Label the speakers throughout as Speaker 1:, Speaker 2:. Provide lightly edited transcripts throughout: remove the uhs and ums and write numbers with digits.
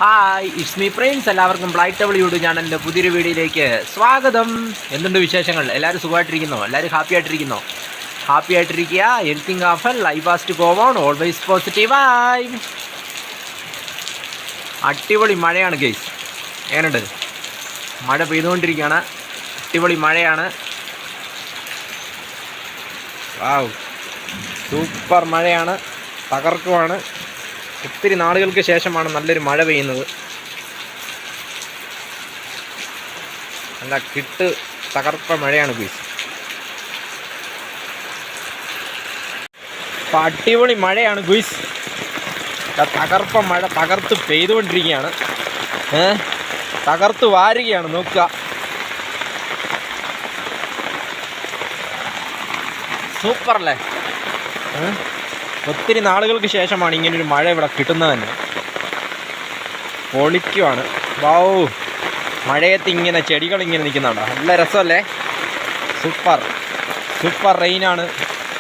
Speaker 1: Hi it's me friends, എല്ലാവർക്കും blight double YouTube ചാനലിൻ്റെ പുതിയൊരു വീഡിയോയിലേക്ക് സ്വാഗതം. എന്തുണ്ട് വിശേഷങ്ങൾ? എല്ലാവരും സുഖമായിട്ടിരിക്കുന്നോ? എല്ലാവരും ഹാപ്പി ആയിട്ടിരിക്കുന്നോ? ഹാപ്പി ആയിട്ടിരിക്കുക. Anything of life has to go on, always പോസിറ്റീവായി. അടിപൊളി മഴയാണ് ഗൈസ്. എങ്ങനെയുണ്ട്? മഴ പെയ്തുകൊണ്ടിരിക്കുകയാണ്. അടിപൊളി മഴയാണ്. വാവ്, സൂപ്പർ മഴയാണ്, തകർക്കുവാണ്. ഒത്തിരി നാളുകൾക്ക് ശേഷമാണ് നല്ലൊരു മഴ പെയ്യുന്നത്. നല്ല കിട്ട് തകർപ്പ മഴയാണ് ഗൈസ്. അപ്പം അടിപൊളി മഴയാണ് ഗൈസ്. തകർപ്പ മഴ തകർത്ത് പെയ്തുകൊണ്ടിരിക്കുകയാണ്. തകർത്ത് വാരുകയാണ്. നോക്കുക, സൂപ്പറല്ലേ? ഒത്തിരി നാളുകൾക്ക് ശേഷമാണ് ഇങ്ങനൊരു മഴ ഇവിടെ കിട്ടുന്നത് തന്നെ. പൊളിക്കുവാണ്. വൗ, മഴയത്ത് ഇങ്ങനെ ചെടികളിങ്ങനെ നിൽക്കുന്നുണ്ടോ? നല്ല രസമല്ലേ? സൂപ്പർ സൂപ്പർ റെയിനാണ്.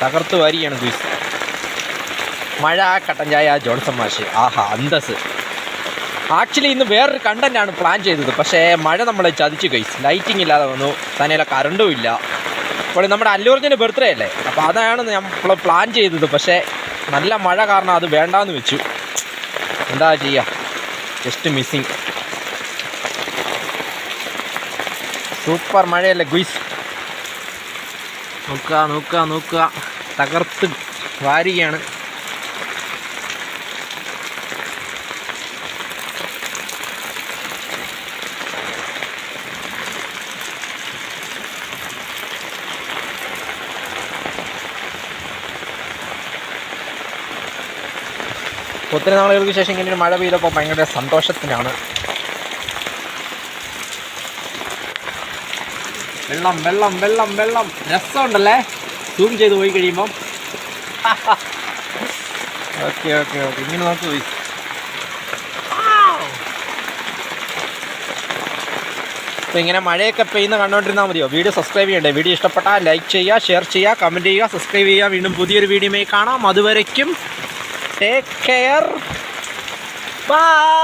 Speaker 1: തകർത്ത് വാരിയാണ് ഗുയ്സ്. മഴ, കട്ടൻ ചായ, ജോൺസൺ മാഷ്. ആഹാ, അന്തസ്. ആക്ച്വലി ഇന്ന് വേറൊരു കണ്ടൻറ്റാണ് പ്ലാൻ ചെയ്തത്, പക്ഷേ മഴ നമ്മളെ ചതിച്ചു ഗൈസ്. ലൈറ്റിംഗ് ഇല്ലാതെ വന്നു, തന്നെയല്ല കറണ്ടും ഇല്ല. ഇപ്പോൾ നമ്മുടെ അല്ലു അർജുൻ്റെ ബർത്ത്ഡേ അല്ലേ, അപ്പോൾ അതാണ് നമ്മൾ പ്ലാൻ ചെയ്തത്. പക്ഷേ നല്ല മഴ കാരണം അത് വേണ്ടാന്ന് വെച്ചു. എന്താ ചെയ്യുക, ജസ്റ്റ് മിസ്സിങ്. സൂപ്പർ മഴയല്ലേ ഗുയ്സ്? നോക്കുക നോക്കുക നോക്കുക, തകർത്ത് വാരികയാണ്. ഒത്തിരി നാളുകൾക്ക് ശേഷം ഇങ്ങനെ ഒരു മഴ പെയ്തപ്പോൾ ഭയങ്കര സന്തോഷത്തിനാണ്. വെള്ളം വെള്ളം വെള്ളം വെള്ളം രസമുണ്ടല്ലേ സൂം ചെയ്ത് പോയി കഴിയുമ്പം. ഓക്കെ ഓക്കെ ഓക്കെ, ഇങ്ങനെ നോക്കി പോയി. അപ്പോൾ ഇങ്ങനെ മഴയൊക്കെ പെയ്യുന്ന കണ്ടുകൊണ്ടിരുന്നാൽ മതിയോ? വീഡിയോ സബ്സ്ക്രൈബ് ചെയ്യണ്ടേ? വീഡിയോ ഇഷ്ടപ്പെട്ടാൽ ലൈക്ക് ചെയ്യുക, ഷെയർ ചെയ്യുക, കമൻറ്റ് ചെയ്യുക, സബ്സ്ക്രൈബ് ചെയ്യുക. വീണ്ടും പുതിയൊരു വീഡിയോയുമായി കാണാം. അതുവരയ്ക്കും take care. Bye.